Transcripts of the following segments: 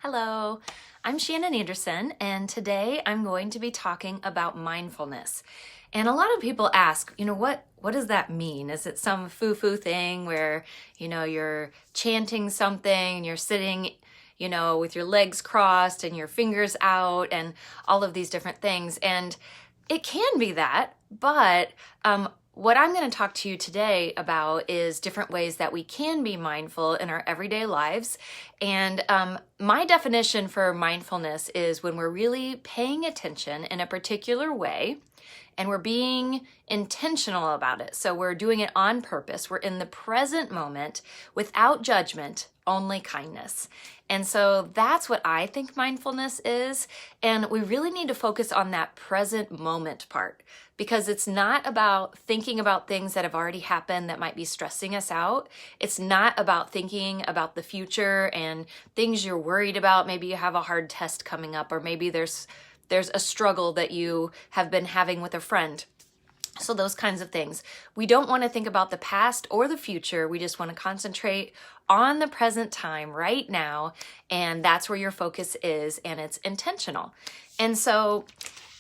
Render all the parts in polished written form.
Hello, I'm Shannon Anderson, and today I'm going to be talking about mindfulness. And a lot of people ask, what does that mean? Is it some foo-foo thing where, you're chanting something and you're sitting, with your legs crossed and your fingers out and all of these different things? And it can be that, but what I'm going to talk to you today about is different ways that we can be mindful in our everyday lives. And my definition for mindfulness is when we're really paying attention in a particular way and we're being intentional about it. So we're doing it on purpose. We're in the present moment without judgment, only kindness. And so that's what I think mindfulness is. And we really need to focus on that present moment part, because it's not about thinking about things that have already happened that might be stressing us out. It's not about thinking about the future and things you're worried about. Maybe you have a hard test coming up, or maybe there's a struggle that you have been having with a friend. So those kinds of things. We don't want to think about the past or the future. We just want to concentrate on the present time right now. And that's where your focus is, and it's intentional. And so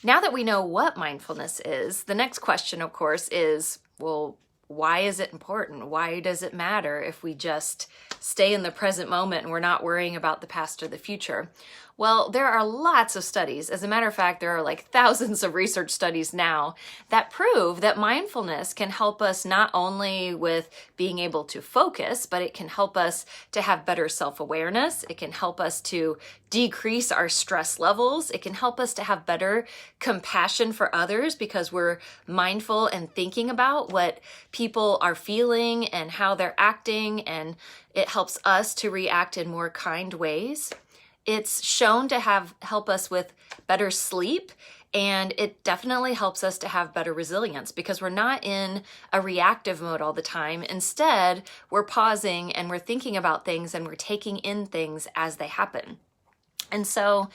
now that we know what mindfulness is, the next question, of course, is, well, why is it important? Why does it matter if we just stay in the present moment and we're not worrying about the past or the future? Well, there are lots of studies. As a matter of fact, there are like thousands of research studies now that prove that mindfulness can help us not only with being able to focus, but it can help us to have better self-awareness. It can help us to decrease our stress levels. It can help us to have better compassion for others because we're mindful and thinking about what people are feeling and how they're acting, and it helps us to react in more kind ways. It's shown to help us with better sleep, and it definitely helps us to have better resilience because we're not in a reactive mode all the time. Instead, we're pausing and we're thinking about things and we're taking in things as they happen. And so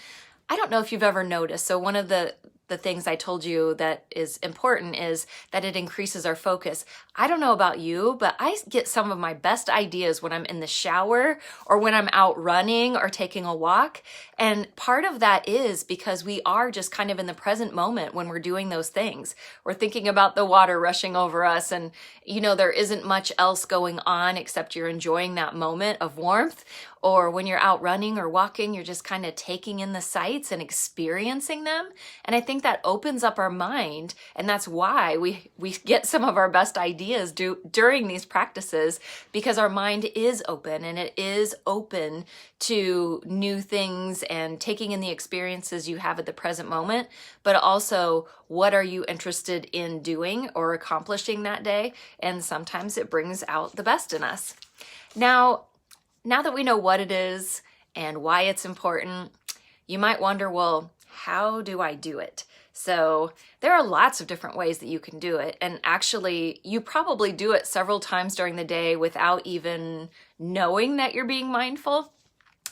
I don't know if you've ever noticed. So one of the things I told you that is important is that it increases our focus. I don't know about you, but I get some of my best ideas when I'm in the shower or when I'm out running or taking a walk. And part of that is because we are just kind of in the present moment when we're doing those things. We're thinking about the water rushing over us, and there isn't much else going on except you're enjoying that moment of warmth. Or when you're out running or walking, you're just kind of taking in the sights and experiencing them. And I think that opens up our mind. And that's why we get some of our best ideas during these practices, because our mind is open, and it is open to new things and taking in the experiences you have at the present moment, but also what are you interested in doing or accomplishing that day? And sometimes it brings out the best in us. Now that we know what it is and why it's important, you might wonder, well, how do I do it? So there are lots of different ways that you can do it. And actually, you probably do it several times during the day without even knowing that you're being mindful.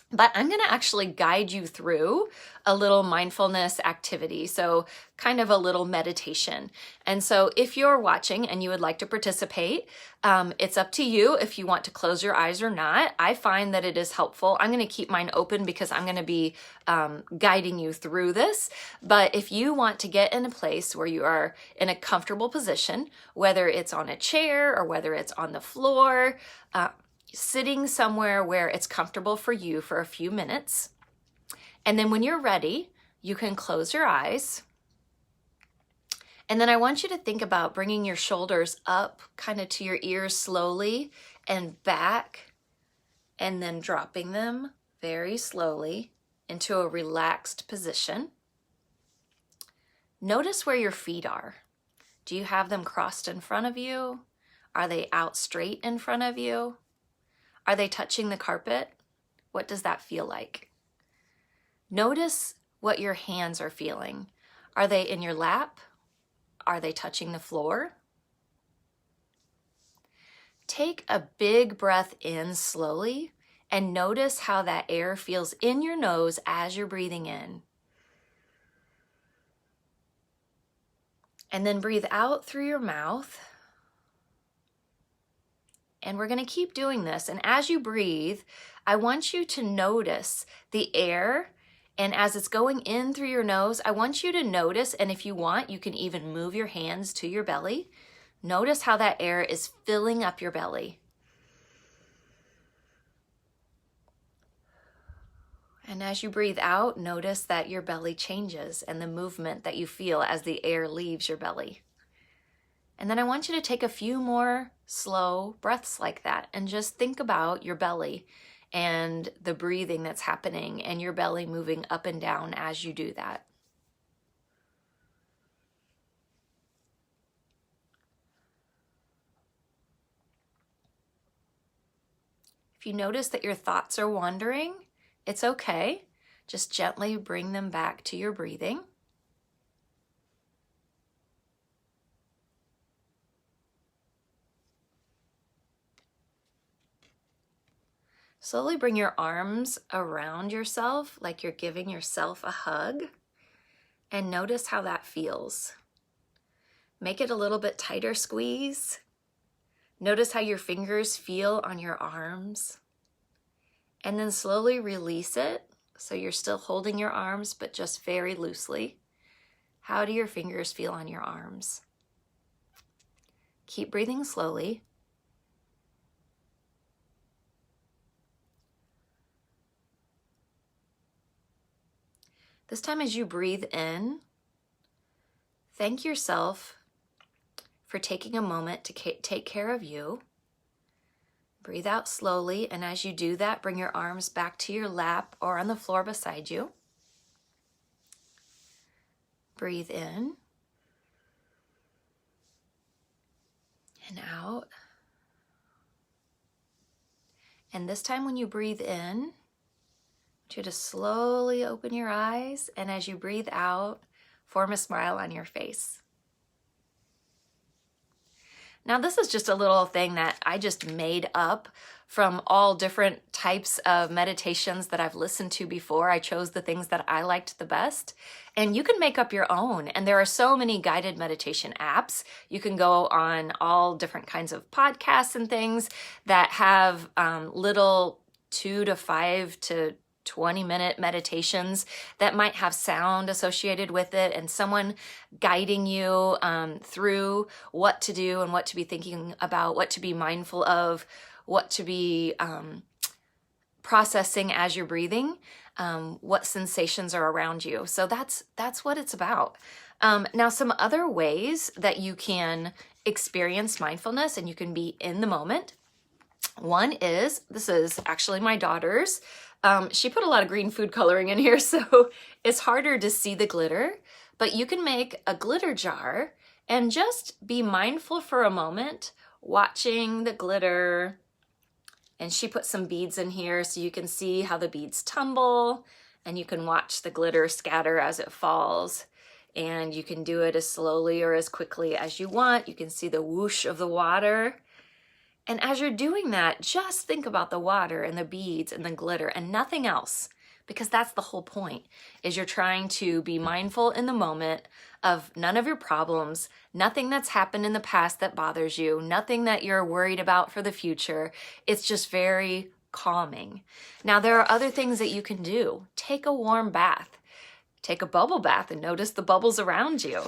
But I'm going to actually guide you through a little mindfulness activity, so kind of a little meditation. And so if you're watching and you would like to participate, it's up to you if you want to close your eyes or not. I find that it is helpful. I'm going to keep mine open because I'm going to be guiding you through this. But if you want to get in a place where you are in a comfortable position, whether it's on a chair or whether it's on the floor, sitting somewhere where it's comfortable for you for a few minutes. And then when you're ready, you can close your eyes. And then I want you to think about bringing your shoulders up kind of to your ears slowly and back, and then dropping them very slowly into a relaxed position. Notice where your feet are. Do you have them crossed in front of you? Are they out straight in front of you? Are they touching the carpet? What does that feel like? Notice what your hands are feeling. Are they in your lap? Are they touching the floor? Take a big breath in slowly and notice how that air feels in your nose as you're breathing in. And then breathe out through your mouth And we're going to keep doing this. And as you breathe, I want you to notice the air. And as it's going in through your nose, I want you to notice, and if you want, you can even move your hands to your belly. Notice how that air is filling up your belly. And as you breathe out, notice that your belly changes and the movement that you feel as the air leaves your belly. And then I want you to take a few more slow breaths like that and just think about your belly and the breathing that's happening and your belly moving up and down as you do that. If you notice that your thoughts are wandering, it's okay. Just gently bring them back to your breathing. Slowly bring your arms around yourself like you're giving yourself a hug, and notice how that feels. Make it a little bit tighter squeeze. Notice how your fingers feel on your arms, and then slowly release it so you're still holding your arms but just very loosely. How do your fingers feel on your arms? Keep breathing slowly. This time as you breathe in, thank yourself for taking a moment to take care of you. Breathe out slowly, and as you do that, bring your arms back to your lap or on the floor beside you. Breathe in and out. And this time when you breathe in, I want you to slowly open your eyes, and as you breathe out, form a smile on your face. Now, this is just a little thing that I just made up from all different types of meditations that I've listened to before. I chose the things that I liked the best, and you can make up your own. And there are so many guided meditation apps. You can go on all different kinds of podcasts and things that have little 2 to 5 to 20-minute meditations that might have sound associated with it and someone guiding you through what to do and what to be thinking about, what to be mindful of, what to be processing as you're breathing, what sensations are around you. So that's what it's about. Now, some other ways that you can experience mindfulness and you can be in the moment. One is, this is actually my daughter's. She put a lot of green food coloring in here, so it's harder to see the glitter, but you can make a glitter jar and just be mindful for a moment, watching the glitter. And she put some beads in here so you can see how the beads tumble, and you can watch the glitter scatter as it falls. And you can do it as slowly or as quickly as you want. You can see the whoosh of the water. And as you're doing that, just think about the water and the beads and the glitter and nothing else, because that's the whole point, is you're trying to be mindful in the moment of none of your problems, nothing that's happened in the past that bothers you, nothing that you're worried about for the future. It's just very calming. Now, there are other things that you can do. Take a warm bath. Take a bubble bath and notice the bubbles around you.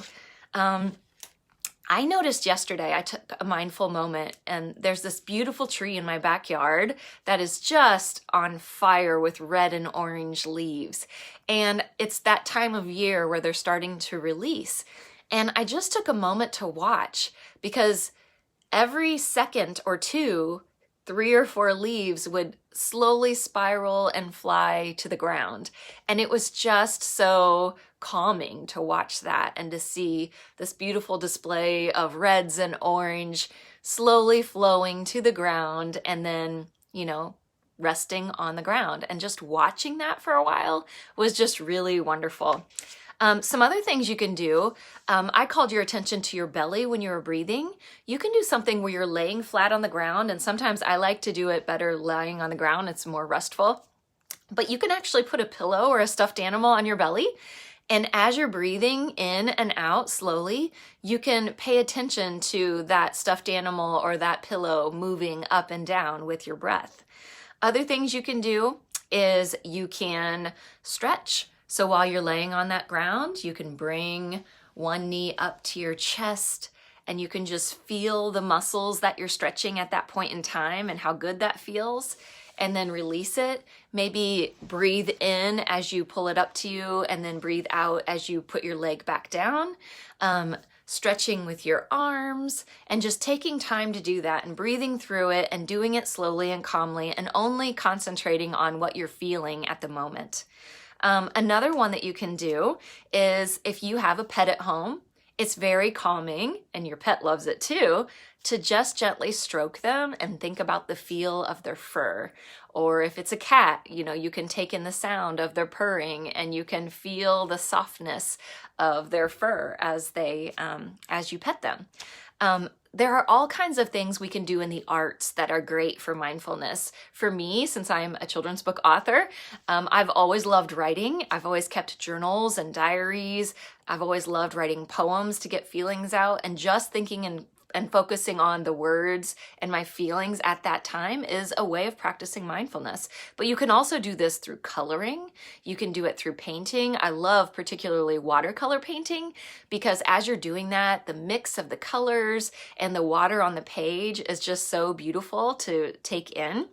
I noticed yesterday, I took a mindful moment, and there's this beautiful tree in my backyard that is just on fire with red and orange leaves. And it's that time of year where they're starting to release. And I just took a moment to watch, because every second or two, 3 or 4 leaves would slowly spiral and fly to the ground. And it was just so calming to watch that and to see this beautiful display of reds and orange slowly flowing to the ground and then, resting on the ground. And just watching that for a while was just really wonderful. Some other things you can do, I called your attention to your belly when you were breathing. You can do something where you're laying flat on the ground, and sometimes I like to do it better lying on the ground. It's more restful. But you can actually put a pillow or a stuffed animal on your belly, And as you're breathing in and out slowly, you can pay attention to that stuffed animal or that pillow moving up and down with your breath. Other things you can do is you can stretch. So while you're laying on that ground, you can bring one knee up to your chest and you can just feel the muscles that you're stretching at that point in time and how good that feels. And then release it. Maybe breathe in as you pull it up to you and then breathe out as you put your leg back down. Stretching with your arms and just taking time to do that and breathing through it and doing it slowly and calmly and only concentrating on what you're feeling at the moment. Another one that you can do is if you have a pet at home, it's very calming, and your pet loves it too, to just gently stroke them and think about the feel of their fur. Or if it's a cat, you can take in the sound of their purring and you can feel the softness of their fur as you pet them. There are all kinds of things we can do in the arts that are great for mindfulness. For me, since I'm a children's book author, I've always loved writing. I've always kept journals and diaries. I've always loved writing poems to get feelings out, and just thinking and focusing on the words and my feelings at that time is a way of practicing mindfulness. But you can also do this through coloring. You can do it through painting. I love particularly watercolor painting because as you're doing that, the mix of the colors and the water on the page is just so beautiful to take in.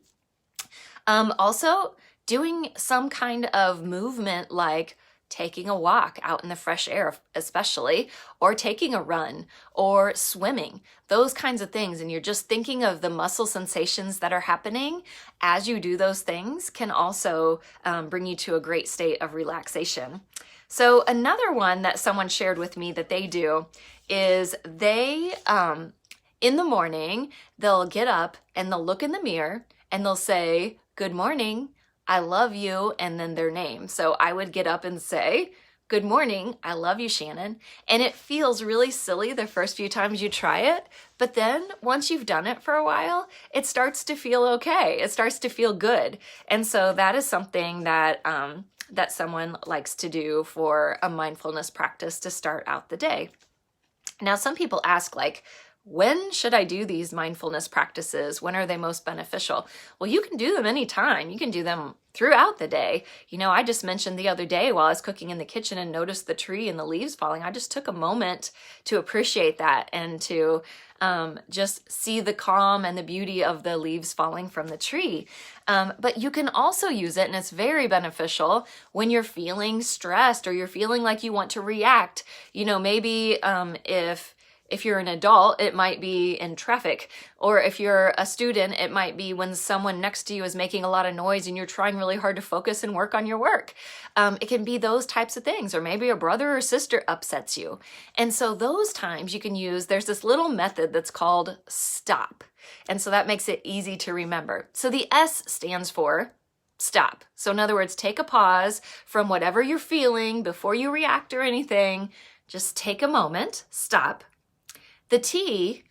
Also, doing some kind of movement like taking a walk out in the fresh air, especially, or taking a run or swimming, those kinds of things. And you're just thinking of the muscle sensations that are happening as you do those things can also bring you to a great state of relaxation. So another one that someone shared with me that they do is they, in the morning, they'll get up and they'll look in the mirror and they'll say, "Good morning, I love you," and then their name. So I would get up and say, "Good morning, I love you, Shannon." And it feels really silly the first few times you try it, but then once you've done it for a while, it starts to feel okay. It starts to feel good. And so that is something that that someone likes to do for a mindfulness practice to start out the day. Now, some people ask, like, when should I do these mindfulness practices? When are they most beneficial? Well, you can do them anytime. You can do them throughout the day. I just mentioned the other day while I was cooking in the kitchen and noticed the tree and the leaves falling. I just took a moment to appreciate that and to just see the calm and the beauty of the leaves falling from the tree. But you can also use it, and it's very beneficial when you're feeling stressed or you're feeling like you want to react. Maybe if you're an adult, it might be in traffic. Or if you're a student, it might be when someone next to you is making a lot of noise and you're trying really hard to focus and work on your work. It can be those types of things. Or maybe a brother or sister upsets you. And so those times you can use, there's this little method that's called stop. And so that makes it easy to remember. So the S stands for stop. So in other words, take a pause from whatever you're feeling before you react or anything. Just take a moment, stop. The T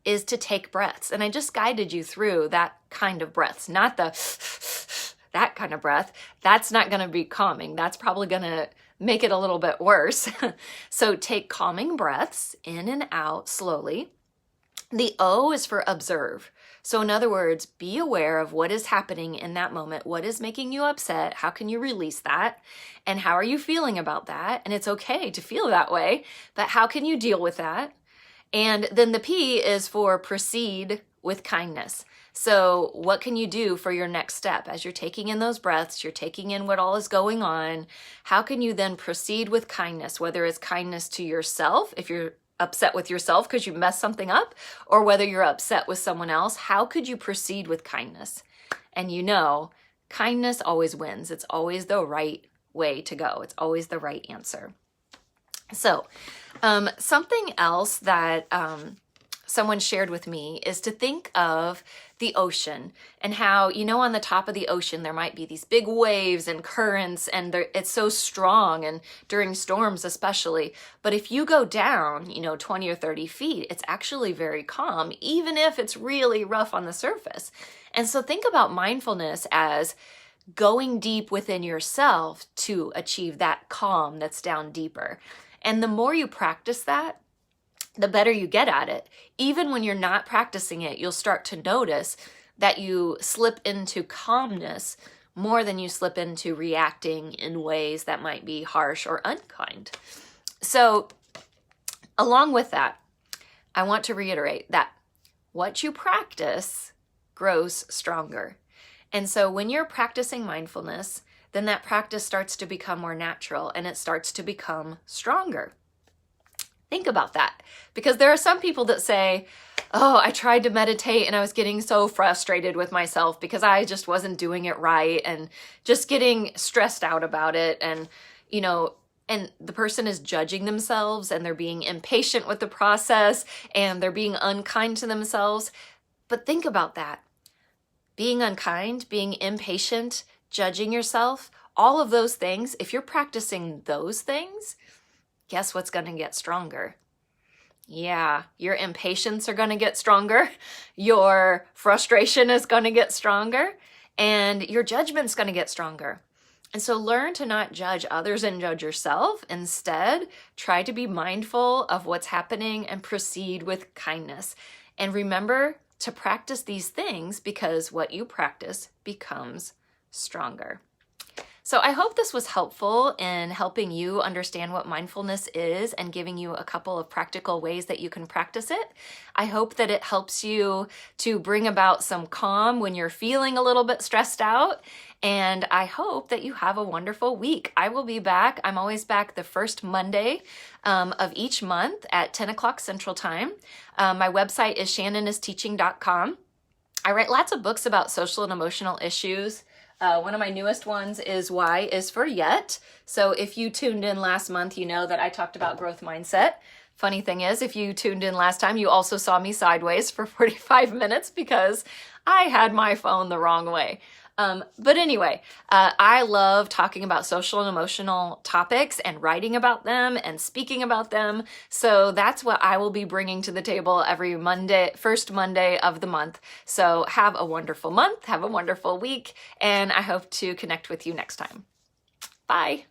is to take breaths. And I just guided you through that kind of breaths, not that kind of breath. That's not going to be calming. That's probably going to make it a little bit worse. So take calming breaths in and out slowly. The O is for observe. So in other words, be aware of what is happening in that moment. What is making you upset? How can you release that? And how are you feeling about that? And it's okay to feel that way, but how can you deal with that? And then the P is for proceed with kindness. So what can you do for your next step? As you're taking in those breaths, you're taking in what all is going on. How can you then proceed with kindness? Whether it's kindness to yourself, if you're upset with yourself because you messed something up, or whether you're upset with someone else, how could you proceed with kindness? And kindness always wins. It's always the right way to go. It's always the right answer. So something else that someone shared with me is to think of the ocean and how, on the top of the ocean, there might be these big waves and currents and it's so strong and during storms especially. But if you go down, 20 or 30 feet, it's actually very calm, even if it's really rough on the surface. And so think about mindfulness as going deep within yourself to achieve that calm that's down deeper. And the more you practice that, the better you get at it. Even when you're not practicing it, you'll start to notice that you slip into calmness more than you slip into reacting in ways that might be harsh or unkind. So, along with that, I want to reiterate that what you practice grows stronger. And so when you're practicing mindfulness, then that practice starts to become more natural and it starts to become stronger. Think about that, because there are some people that say, oh, I tried to meditate and I was getting so frustrated with myself because I just wasn't doing it right and just getting stressed out about it. And, and the person is judging themselves and they're being impatient with the process and they're being unkind to themselves. But think about that. Being unkind, being impatient, judging yourself, all of those things, if you're practicing those things, guess what's going to get stronger? Yeah, your impatience are going to get stronger, your frustration is going to get stronger, and your judgment's going to get stronger. And so learn to not judge others and judge yourself. Instead, try to be mindful of what's happening and proceed with kindness. And remember to practice these things because what you practice becomes stronger. So I hope this was helpful in helping you understand what mindfulness is and giving you a couple of practical ways that you can practice it. I hope that it helps you to bring about some calm when you're feeling a little bit stressed out. And I hope that you have a wonderful week. I will be back. I'm always back the first Monday of each month at 10 o'clock Central Time. My website is shannonisteaching.com. I write lots of books about social and emotional issues. One of my newest ones is Y is for Yet. So if you tuned in last month, you know that I talked about growth mindset. Funny thing is, if you tuned in last time, you also saw me sideways for 45 minutes because I had my phone the wrong way. But anyway, I love talking about social and emotional topics and writing about them and speaking about them. So that's what I will be bringing to the table every Monday, first Monday of the month. So have a wonderful month, have a wonderful week, and I hope to connect with you next time. Bye.